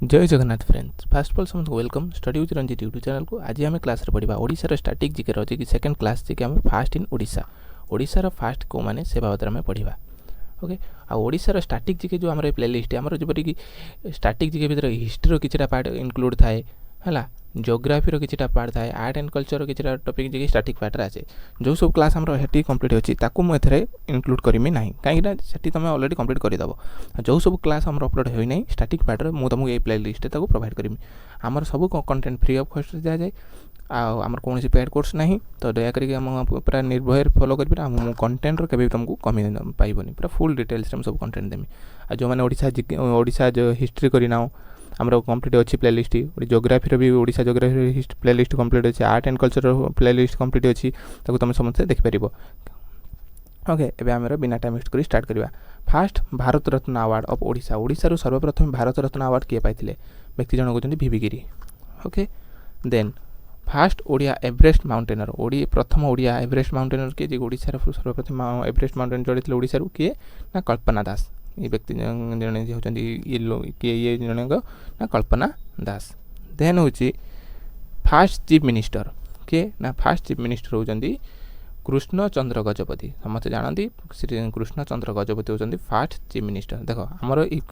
जय Jagannath friends, first of all समस्त welcome study with Ranjit YouTube channel को। आज आम क्लास पढ़ा ओडिशा स्टैटिक जीके रही कि सेकेंड क्लास जी आम फास्ट इन ओडिशा ओडिशार फास्ट को मैंने से बाबद में पढ़ा। ओके ओडिशार स्टैटिक जीके जो आम प्लेलिस्ट आमर जपरिक स्टैटिक जीके भीतर हिस्ट्री किसी पार्ट इनक्लूड थाए है, जियोग्राफी किसी पार्ट थाए, आर्ट एंड कल्चर किसी टॉपिक जी स्टैटिक पार्ट आसे जो सब क्लास आमर हेटी कंप्लीट अच्छी ताकू मुझे इनक्लूड करमी ना कहीं तुम ऑलरेडी कंप्लीट करदेव। जो सब क्लास आमर अपलोड होना स्टैटिक पार्ट में तुमको ये प्ले लिस्ट प्रोवाइड करमी। आमर सब कंटेंट फ्री ऑफ कॉस्ट दि जाए आमर कौन पेड कोर्स ना, तो दयाकोरी पूरा निर्भय फॉलो कर कंटेंट के तुमको कमी पाइबनी पूरा फुल डिटेल्स सब कंटेंट देमी। जो मैंने ओडिशा जो हिस्ट्री करना आमर कंप्लीट अच्छी प्ले लिस्ट, जियोग्राफी भी Odisha geography playlist complete अच्छी, art and culture playlist complete अच्छी तुम समस्त देखिपर। ओके एबे आमर बिना टाइम वेस्ट करी स्टार्ट करवा। First Bharat Ratna award of Odisha Odisha सर्वप्रथम भारत रत्न अवार्ड किए पाइथिले व्यक्ति जन होचंदी VV Giri. Okay then first Odia Everest mountaineer ओडी प्रथम ओडिया एवरेस्ट माउंटेनर किए ओडिशा सर्वप्रथम एवरेस्ट माउंटेन चढ़ी ओडिशा किए ना कल्पना दास। ये व्यक्ति जन होचंदी ये जन ना कल्पना दास। देन होची फास्ट चीफ मिनिस्टर किए ना फास्ट चीफ मिनिस्टर होचंदी कृष्ण चंद्र गजपति। समस्त जानती श्री कृष्ण चंद्र गजपति होचंदी फास्ट चीफ मिनिस्टर। देखो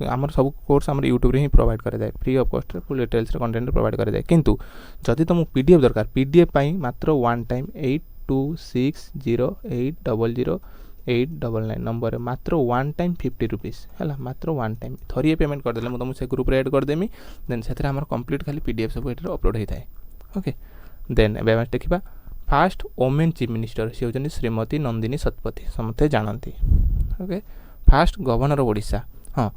आमर सब कोर्स आमर यूट्यूब रे ही प्रोवाइड करा जाए free of cost full details रे कंटेंट प्रोवाइड करा जाए। किंतु जदि तुम पीडीएफ दरकार पीडीएफ पाई मात्र वन टाइम 8260800899 नंबर मात्र वन टाइम 50 रुपीज है, मात्र वन टाइम थरिए पेमेंट करदेले मुझे तुमको ग्रुप रे ऐड करदेमी। देन से कंप्लीट खाली पीडीएफ सब ये अपलोड होता है। ओके देन ए देखा फास्ट वोमेन चीफ मिनिस्टर सी होचंदी श्रीमती नंदिनी शतपथी समस्ते जानती। ओके फास्ट गवर्नर ओडिशा हाँ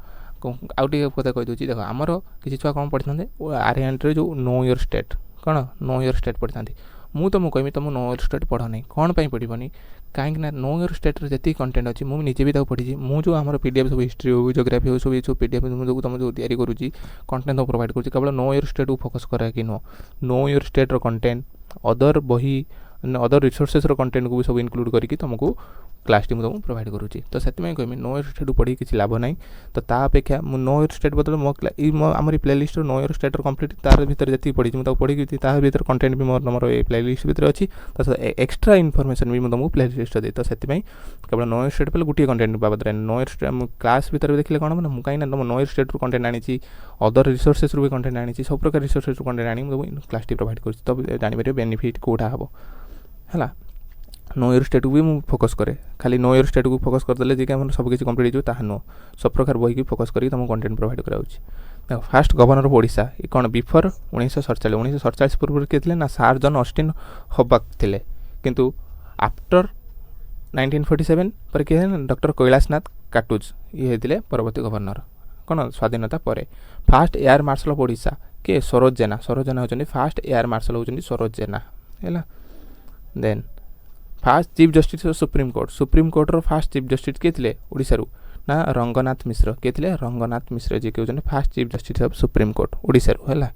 आउ टे कथा कही दूसरी देख आमर किसी छुआ कौन पढ़ी था आर्यन जो नो योर स्टेट कौन नो योर स्टेट पढ़ी था मुझे तुमको कहमी तुम नो योर स्टेट पढ़ नहीं कौन पर पढ़नी कहीं नो योर स्टेट जी कंटेंट अच्छी मुझे निजे भी पढ़ी मुझे आम पीडीएफ सब हिस्ट्री हो जियोग्राफी हो सब पीडीएफ तुम जो तैयारी करुँची कंटेंट तुम प्रोवाइड करुँची केवल नो योर स्टेट को फोकस करा कि no your state content other बही अदर रिसोर्सेस कंटेंट को भी सब इनक्लूड करके तुमको क्लास टी तुमको प्रोवाइड करुँची। तो से कहमी नो योर स्टेट पढ़ी किसी लाभ ना, तो ता अपेक्षा नो योर स्टेट बदल मो आम play list no your state complete तार भीतर जी पढ़ी मुझे पढ़ी भीतर कंटेंट भी मोर ये प्ले लिस्ट भीतर अच्छी तो एक्सट्रा इनफॉरमेशन भी तुमको प्ले लिस्ट दे। तो से केवल नो योर स्टेट पे गोटे कंटेंट बाबद नो योर स्टेट क्लास भीतर देखिए कौन मैंने कहीं तुम नो योर स्टेट कंटेंट आनी अदर रिसोर्सेस भी कंटेंट आनी सब प्रकार रिसोर्सेस कंटेंट आनी मुझे क्लास टी प्रोवाइड कर तब जापर बेनिफिट कौटा हम है। नो योर स्टेट को भी मुझे फोकस करे खाली नो योर स्टेट को फोकस करदे जी कि सब किसी कंप्लीट हो नुह सब प्रकार बही की फोकस करके तुमको कंटेंट प्रोवाइड कराऊँ। फास्ट गवर्नर ऑफ ओडिशा ये कौन बिफोर 1947 पूर्व किए ना सार जन ऑस्टिन हबाक थे किंतु आफ्टर 1947 पर किए डॉक्टर कैलाशनाथ काटुज ये होते परवर्ती गवर्नर कौन स्वाधीनता पर। First air marshal of Odisha किए सरोज जेना होचंदी फास्ट एयर मार्शल होचंदी सरोज जेना है। Then first chief justice supreme कोर्टर फास्ट चीफ जस्टिस किए थे ओडिशा ना रंगनाथ मिश्र किए थे रंगनाथ मिश्र जी कहते first chief justice of supreme court Odisha है।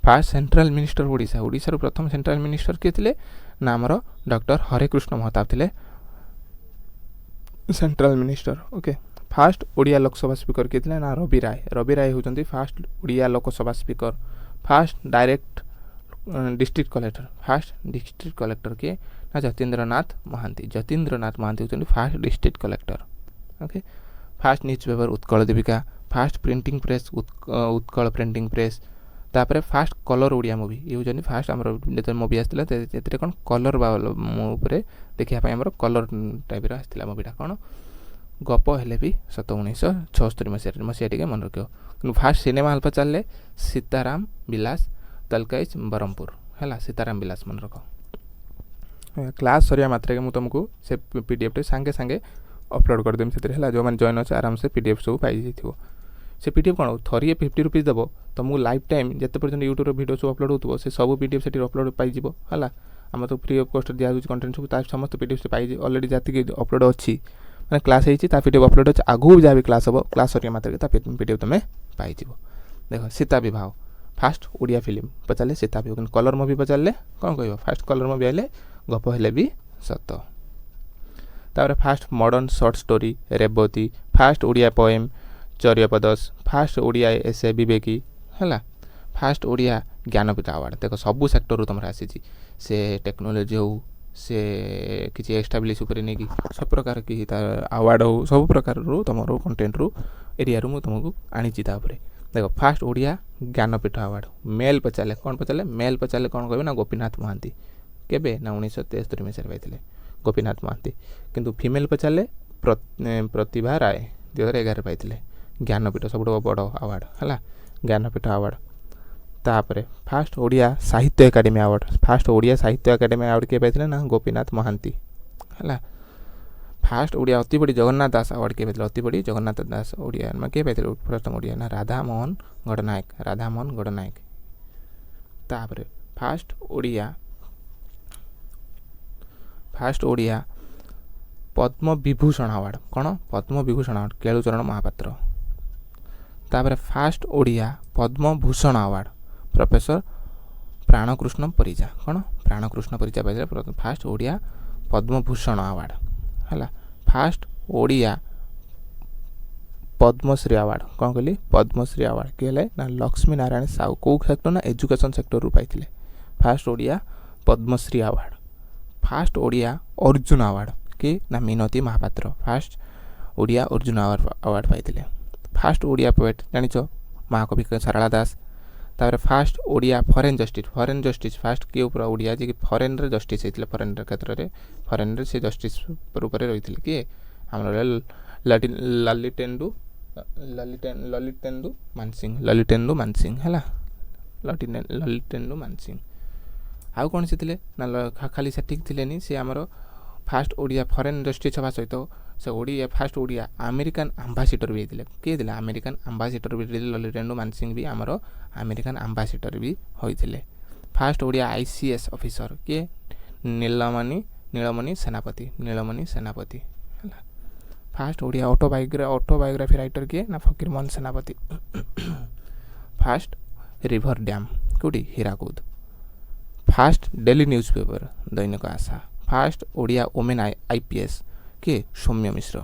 First central minister Odisha Odisha प्रथम सेंट्रल मिनिस्टर किए थे ना आमर डॉक्टर हरेकृष्ण महताब थे central minister. Okay first Odia Lok Sabha speaker किए थे ना रवि राय होचंदी first Odia Lok Sabha speaker. First direct district collector किए ना जतीन्द्रनाथ महांती होचंदी first district collector. Okay first newspaper Utkal Dipika first printing press Utkal printing press. तापर फास्ट कलर ओडिया मूवी ये होचंदी फास्ट आमर जो मूवी आसला कौन कलर उपर देखा आमर कलर टाइप आसला मूवीटा कौन गप हेले भी 1976 मसीहा टे मन रख। फास्ट सिनेमा हल्पा चलले सीताराम विलास तलकाइज बरहमपुर है सीताराम विलास मन रख। क्लास सरिया मात्रे मुझे तुमको से पीडीएफ टे सांगे सांगे अपलोड करदेमी से जो मैंने जॉइन अच्छे आराम से पीडीएफ सब पाई से पीडीएफ कौन थरिए 50 रुपीज देव तुमको लाइफ टाइम जिते पर्यटन यूट्यूब वीडियो सब अपलोड हो से सब पीडीएफ से अपलोड पाई है। आम तो फ्री ऑफ कॉस्ट दिया कंटेंट सब समस्त पीडीएफ से पाई ऑलरेडी जी अपलोड अच्छी मैंने क्लास होती पीडीएफ अपलोड अच्छे आगू भी जहाँ भी क्लास हम क्लास सरिया मात्रे पीडीएफ तुम पाई देख सीता विवाह फास्ट ओडिया फिल्म पचारे सीता विवाह कलर मूवी पचारे कौन कह फास्ट कलर मूवी आए गप हेले भी सत। तापर first modern short story Revati first Odia poem चर्यपदस फास्ट ओडिया एसे विवेकी है फास्ट ओडिया ज्ञानपीठ अवार्ड देख सबू सेक्टर तुम आसी से टेक्नोलोजी हो से किसी एस्टाब्लीश उपर नहीं कि सब प्रकार कि अवार्ड हो सब प्रकार रू तुम कंटेंट रू एरिया रू तुमको आनी देख फास्ट ओडिया ज्ञानपीठ अवार्ड मेल पचारे कौन पचारे मेल पचारे कौन कहे ना गोपीनाथ महांती केबे ना 1973 मसीह पाई गोपीनाथ महांती किंतु फीमेल पचारे प्रतिभा राय 2011 पाई ज्ञानपीठ सब बड़ अवार्ड है ज्ञानपीठ अवार्ड तापर फास्ट ओडिया साहित्य एकाडेमी अवार्ड फास्ट ओडिया साहित्य एकाडेमी अवार्ड किए पाई ना गोपीनाथ महांती है फास्ट ओडिया अति बड़ी जगन्नाथ दास अवार्ड किए पाई अति बड़ी जगन्नाथ दास ओडिया में किए पाई प्रथम ओडिया ना राधामोहन गड़नायक तापर फास्ट ओडिया पद्म विभूषण अवार्ड कौन पद्म विभूषण अवार्ड केलुचरण महापात्र तापर first Odia Padma Bhushan award professor Prankrishna Parija कौन प्राणकृष्ण परिजा पाई फास्ट ओडिया पद्म भूषण अवार्ड है फास्ट ओडिया पद्मश्री अवार्ड कौन कहली पद्मश्री अवार्ड किए ना लक्ष्मी नारायण साहू कौ सेक्टर ना एजुकेशन सेक्टर रू पाई first Odia Padma Shri award first Odia Arjuna award कि ना मिनती महापात्र फास्ट ओडिया अर्जुन अवार्ड पाई फास्ट ओडिया पोएट जानिच महाकवि सारला दास तापर first Odia foreign justice first किए ऊपर ओडिया जी फॉरेन रे जस्टिस होते फॉरेन क्षेत्र में फॉरेन रे से जस्टिस रूप में रही किए आम ललितेन्दु मानसिंह है ललितेन्दु मानसिंह आउ कौन से ना खाली से ठीक थे सी आमर फास्ट ओडिया फॉरेन जस्टिस हवा सहित से ओडिया फास्ट ओडिया अमेरिकन आंबासीडर भी होते किए अमेरिकन आंबासीडर भी ललितेन्दु मानसिंह भी आमर अमेरिकन आंबासीडर भी होते फास्ट ओडिया आईसीएस ऑफिसर किए नीलमणि सेनापति है फास्ट ओडिया ऑटोबायोग्राफी राइटर किए ना Fakir Mohan Senapati first river dam कौटी Hirakud first daily newspaper Dainik Asha first Odia women IPS किए Soumya Mishra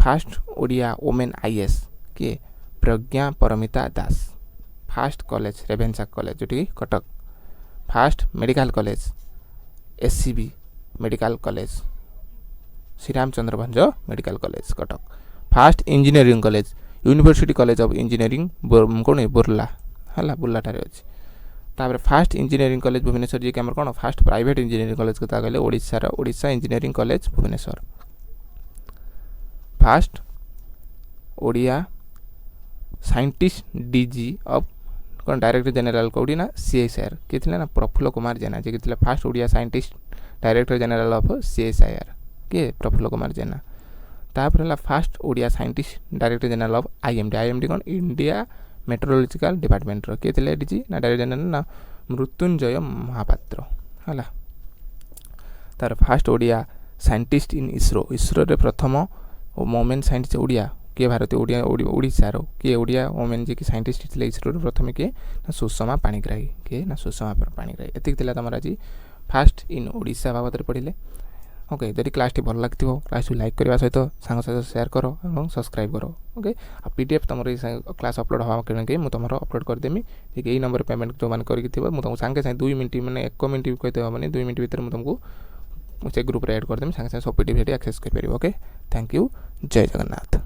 first Odia women IAS किए Pragya Paramita Das first college Ravenshaw college जोटी Cuttack first medical college SCB medical college Sriramachandra Bhanj medical college Cuttack first engineering college university college of engineering कौन बुर्ला है बुर्ला ठारे अच्छी तापर फास्ट इंजीनियरिंग कॉलेज भुवनेश्वर जी आम कौन फास्ट प्राइवेट इंजीनियरिंग कॉलेज कथा कहले Odisha engineering college Bhubaneswar first Odia scientist DG of कौन डायरेक्टर जनरल कौटी ना सीएसआईआर किए थे ना प्रफुल्ल कुमार जेना जी के fast Odia scientist director general of CSIR किए प्रफुल्ल कुमार जेना तापर है fast Odia scientist director general of IMD कौन इंडिया मेट्रोलॉजिकल डिपार्टमेंट किए थे डीजी ना डायरेक्टर जनरल ना मृत्युंजय महापात्र है तार fast Odia scientist in ISRO रे प्रथम वोमेन साइंटिस्ट ओडिया किए भारतीय ओडिया ओडिशार किए ओडिया वोमेन जी की साइंटिस्ट थे इसरो रे प्रथम किए ना सुषमा पाणिग्राही किए ना सुषमा पाणिग्राही एतिक तुम आज फास्ट इन ओडिशा बाबद पढ़ले ओके जदि क्लास भल लगी क्लास लाइक करने सहित सांग सहित शेयर कर और सब्सक्राइब कर ओके आ पीडीएफ तुम क्लास अपलोड हवा कि मुझे तुम अपलोड करदेमी ठीक यही नंबर पेमेंट जो मैंने करके तुमको सांगे सांगे 2 मिनट मैंने 1 मिनट भी कहते हैं 2 मिनट भितर तुमको से ग्रुप ऐड करदेमी सांगे सांगे सब पीडीएफ एक्सेस कर ओके थैंक यू जय जगन्नाथ।